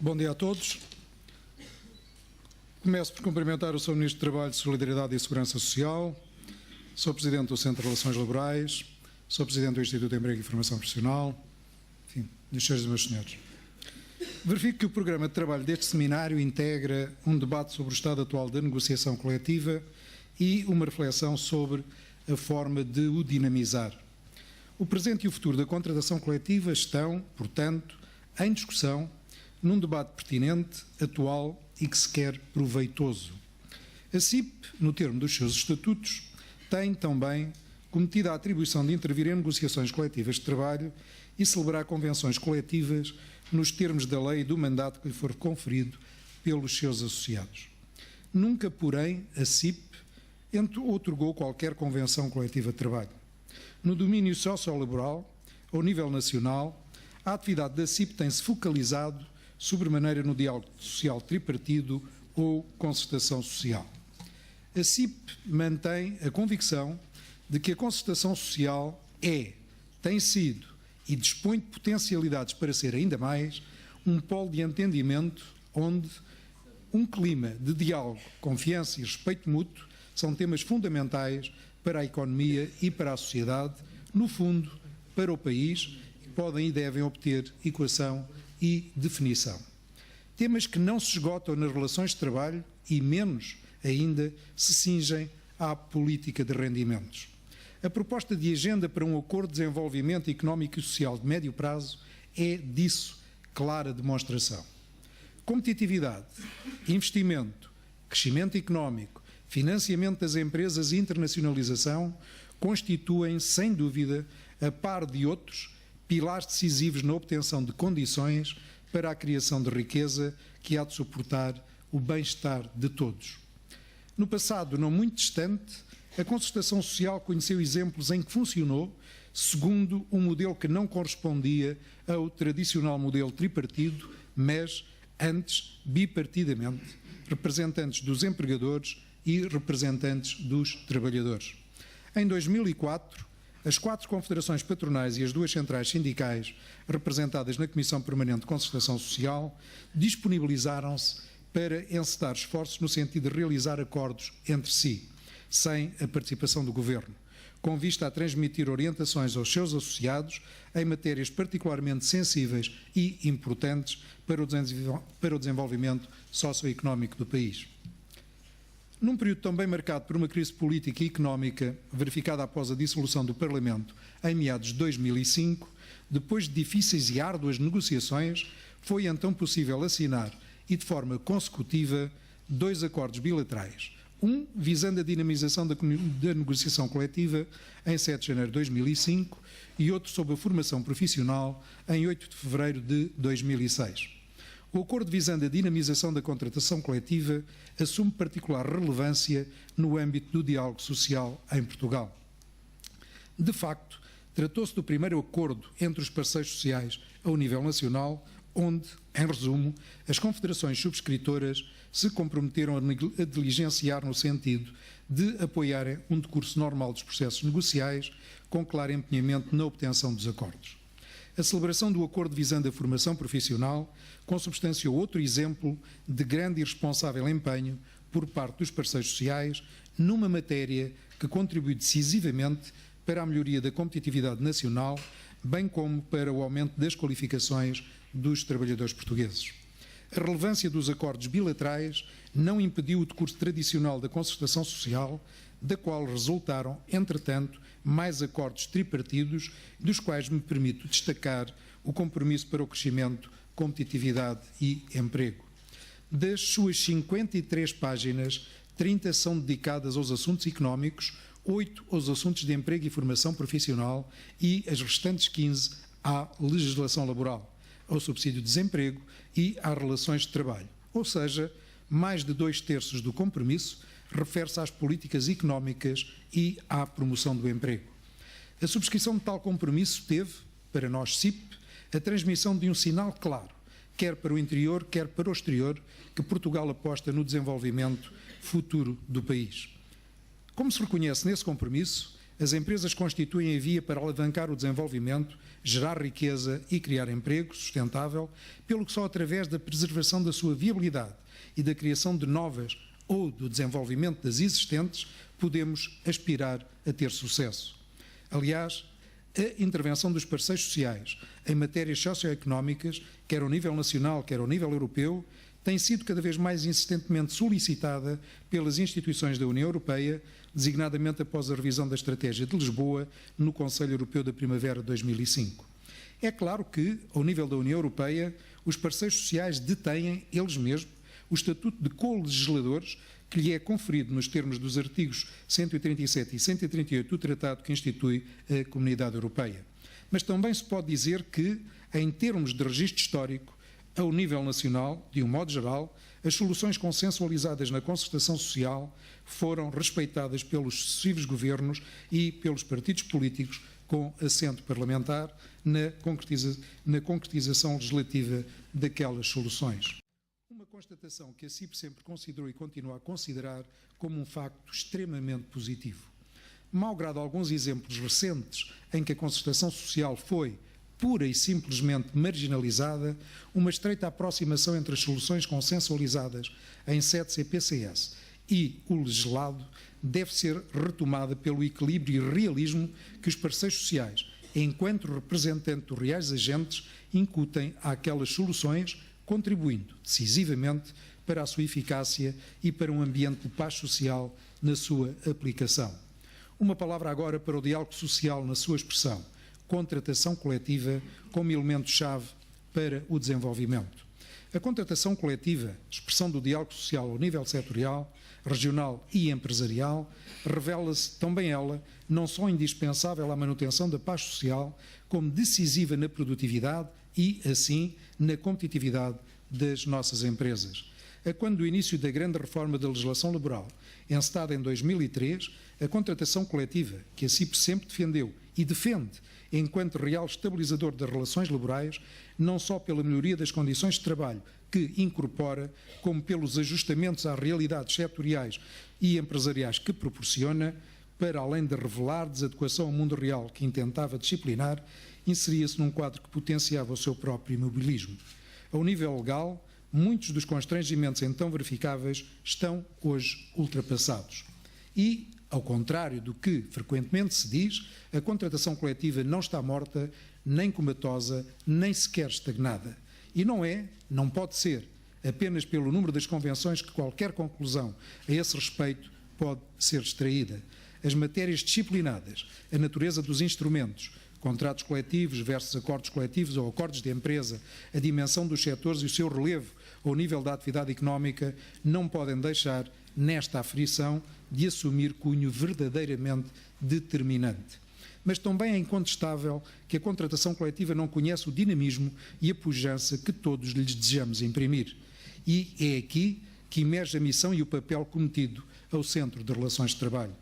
Bom dia a todos. Começo por cumprimentar o Sr. Ministro do Trabalho, Solidariedade e Segurança Social, Sr. Presidente do Centro de Relações Laborais, Sr. Presidente do Instituto de Emprego e Formação Profissional, enfim, meus senhores e meus senhores. Verifico que o programa de trabalho deste seminário integra um debate sobre o estado atual da negociação coletiva e uma reflexão sobre a forma de o dinamizar. O presente e o futuro da contratação coletiva estão, portanto, em discussão num debate pertinente, atual e que se quer proveitoso. A CIP, no termo dos seus estatutos, tem também cometido a atribuição de intervir em negociações coletivas de trabalho e celebrar convenções coletivas nos termos da lei e do mandato que lhe for conferido pelos seus associados. Nunca, porém, a CIP outorgou qualquer convenção coletiva de trabalho. No domínio sociolaboral, ao nível nacional, a atividade da CIP tem-se focalizado sobremaneira no diálogo social tripartido ou concertação social. A CIP mantém a convicção de que a concertação social tem sido e dispõe de potencialidades para ser ainda mais um polo de entendimento onde um clima de diálogo, confiança e respeito mútuo são temas fundamentais para a economia e para a sociedade, no fundo, para o país, e podem e devem obter equação e definição. Temas que não se esgotam nas relações de trabalho e, menos ainda, se cingem à política de rendimentos. A proposta de agenda para um acordo de desenvolvimento económico e social de médio prazo é disso clara demonstração. Competitividade, investimento, crescimento económico, financiamento das empresas e internacionalização constituem, sem dúvida, a par de outros, pilares decisivos na obtenção de condições para a criação de riqueza que há de suportar o bem-estar de todos. No passado não muito distante, a concertação social conheceu exemplos em que funcionou segundo um modelo que não correspondia ao tradicional modelo tripartido, mas antes bipartidamente, representantes dos empregadores e representantes dos trabalhadores. Em 2004, as 4 confederações patronais e as 2 centrais sindicais representadas na Comissão Permanente de Concertação Social disponibilizaram-se para encetar esforços no sentido de realizar acordos entre si, sem a participação do Governo, com vista a transmitir orientações aos seus associados em matérias particularmente sensíveis e importantes para o desenvolvimento socioeconómico do país. Num período também marcado por uma crise política e económica verificada após a dissolução do Parlamento em meados de 2005, depois de difíceis e árduas negociações, foi então possível assinar, e de forma consecutiva, 2 acordos bilaterais. Um visando a dinamização da negociação coletiva em 7 de janeiro de 2005 e outro sobre a formação profissional em 8 de fevereiro de 2006. O acordo visando a dinamização da contratação coletiva assume particular relevância no âmbito do diálogo social em Portugal. De facto, tratou-se do primeiro acordo entre os parceiros sociais ao nível nacional, onde, em resumo, as confederações subscritoras se comprometeram a diligenciar no sentido de apoiarem um decurso normal dos processos negociais, com claro empenhamento na obtenção dos acordos. A celebração do acordo visando a formação profissional consubstanciou outro exemplo de grande e responsável empenho por parte dos parceiros sociais numa matéria que contribui decisivamente para a melhoria da competitividade nacional, bem como para o aumento das qualificações dos trabalhadores portugueses. A relevância dos acordos bilaterais não impediu o decurso tradicional da concertação social, da qual resultaram, entretanto, mais acordos tripartidos, dos quais me permito destacar o compromisso para o crescimento, competitividade e emprego. Das suas 53 páginas, 30 são dedicadas aos assuntos económicos, 8 aos assuntos de emprego e formação profissional e as restantes 15 à legislação laboral, ao subsídio de desemprego e às relações de trabalho. Ou seja, mais de 2/3 do compromisso refere-se às políticas económicas e à promoção do emprego. A subscrição de tal compromisso teve, para nós CIP, a transmissão de um sinal claro, quer para o interior, quer para o exterior, que Portugal aposta no desenvolvimento futuro do país. Como se reconhece nesse compromisso, As empresas constituem a via para alavancar o desenvolvimento, gerar riqueza e criar emprego sustentável, pelo que só através da preservação da sua viabilidade e da criação de novas ou do desenvolvimento das existentes podemos aspirar a ter sucesso. Aliás, a intervenção dos parceiros sociais em matérias socioeconómicas, quer ao nível nacional, quer ao nível europeu, tem sido cada vez mais insistentemente solicitada pelas instituições da União Europeia, designadamente após a revisão da Estratégia de Lisboa no Conselho Europeu da Primavera de 2005. É claro que, ao nível da União Europeia, os parceiros sociais detêm, eles mesmos, o estatuto de co-legisladores que lhe é conferido nos termos dos artigos 137 e 138 do Tratado que institui a Comunidade Europeia. Mas também se pode dizer que, em termos de registro histórico, ao nível nacional, de um modo geral, as soluções consensualizadas na concertação social foram respeitadas pelos sucessivos governos e pelos partidos políticos com assento parlamentar na concretização legislativa daquelas soluções. Uma constatação que a CIP sempre considerou e continua a considerar como um facto extremamente positivo. Malgrado alguns exemplos recentes em que a concertação social foi pura e simplesmente marginalizada, uma estreita aproximação entre as soluções consensualizadas em sede CPCS e o legislado deve ser retomada pelo equilíbrio e realismo que os parceiros sociais, enquanto representantes dos reais agentes, incutem àquelas soluções, contribuindo decisivamente para a sua eficácia e para um ambiente de paz social na sua aplicação. Uma palavra agora para o diálogo social na sua expressão, contratação coletiva como elemento-chave para o desenvolvimento. A contratação coletiva, expressão do diálogo social ao nível setorial, regional e empresarial, revela-se também ela não só indispensável à manutenção da paz social, como decisiva na produtividade e, assim, na competitividade das nossas empresas. A quando do início da grande reforma da legislação laboral, encetada em 2003, a contratação coletiva, que a CIP sempre defendeu e defende enquanto real estabilizador das relações laborais, não só pela melhoria das condições de trabalho que incorpora, como pelos ajustamentos às realidades setoriais e empresariais que proporciona, para além de revelar desadequação ao mundo real que intentava disciplinar, inseria-se num quadro que potenciava o seu próprio imobilismo. Ao nível legal, muitos dos constrangimentos então verificáveis estão hoje ultrapassados. E, ao contrário do que frequentemente se diz, a contratação coletiva não está morta, nem comatosa, nem sequer estagnada. E não pode ser, apenas pelo número das convenções que qualquer conclusão a esse respeito pode ser extraída. As matérias disciplinadas, a natureza dos instrumentos, contratos coletivos versus acordos coletivos ou acordos de empresa, a dimensão dos setores e o seu relevo ao nível da atividade económica não podem deixar, nesta aferição, de assumir cunho verdadeiramente determinante. Mas também é incontestável que a contratação coletiva não conhece o dinamismo e a pujança que todos lhes desejamos imprimir. E é aqui que emerge a missão e o papel cometido ao Centro de Relações de Trabalho.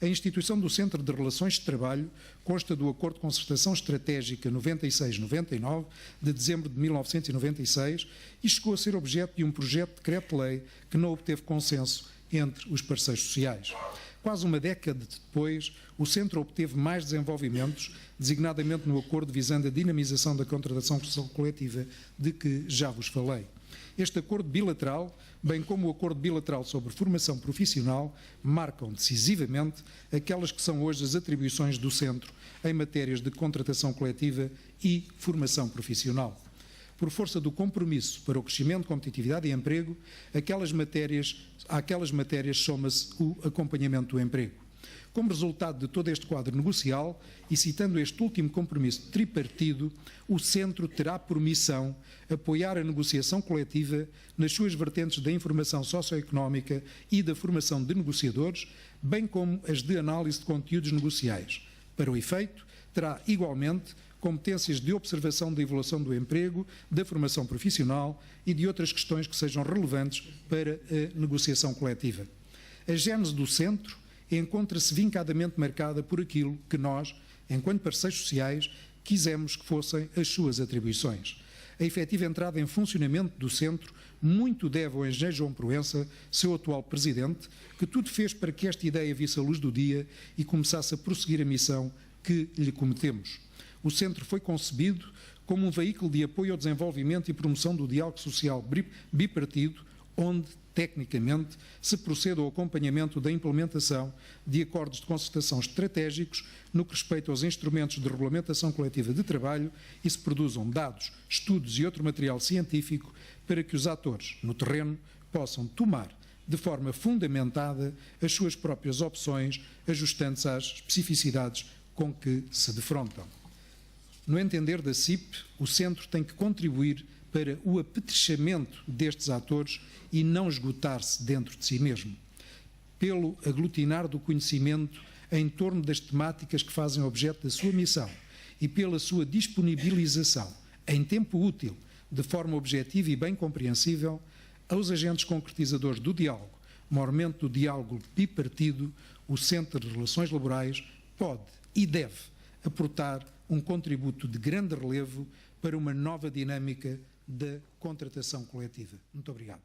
A instituição do Centro de Relações de Trabalho consta do Acordo de Concertação Estratégica 96-99, de dezembro de 1996, e chegou a ser objeto de um projeto de decreto-lei que não obteve consenso entre os parceiros sociais. Quase uma década depois, o Centro obteve mais desenvolvimentos, designadamente no acordo visando a dinamização da contratação coletiva de que já vos falei. Este acordo bilateral, bem como o acordo bilateral sobre formação profissional, marcam decisivamente aquelas que são hoje as atribuições do Centro em matérias de contratação coletiva e formação profissional. Por força do compromisso para o crescimento, competitividade e emprego, àquelas matérias soma-se o acompanhamento do emprego. Como resultado de todo este quadro negocial, e citando este último compromisso tripartido, o Centro terá por missão apoiar a negociação coletiva nas suas vertentes da informação socioeconómica e da formação de negociadores, bem como as de análise de conteúdos negociais. Para o efeito, terá igualmente competências de observação da evolução do emprego, da formação profissional e de outras questões que sejam relevantes para a negociação coletiva. A gênese do Centro encontra-se vincadamente marcada por aquilo que nós, enquanto parceiros sociais, quisemos que fossem as suas atribuições. a efetiva entrada em funcionamento do Centro muito deve ao engenheiro João Proença, seu atual presidente, que tudo fez para que esta ideia visse a luz do dia e começasse a prosseguir a missão que lhe cometemos. O Centro foi concebido como um veículo de apoio ao desenvolvimento e promoção do diálogo social bipartido, onde, tecnicamente, se procede ao acompanhamento da implementação de acordos de concertação estratégicos no que respeita aos instrumentos de regulamentação coletiva de trabalho e se produzam dados, estudos e outro material científico para que os atores, no terreno, possam tomar de forma fundamentada as suas próprias opções, ajustando-se às especificidades com que se defrontam. No entender da CIP, o Centro tem que contribuir para o apetrechamento destes atores e não esgotar-se dentro de si mesmo, pelo aglutinar do conhecimento em torno das temáticas que fazem objeto da sua missão e pela sua disponibilização em tempo útil, de forma objetiva e bem compreensível, aos agentes concretizadores do diálogo, maiormente do diálogo bipartido, o Centro de Relações Laborais pode e deve aportar um contributo de grande relevo para uma nova dinâmica da contratação coletiva. Muito obrigado.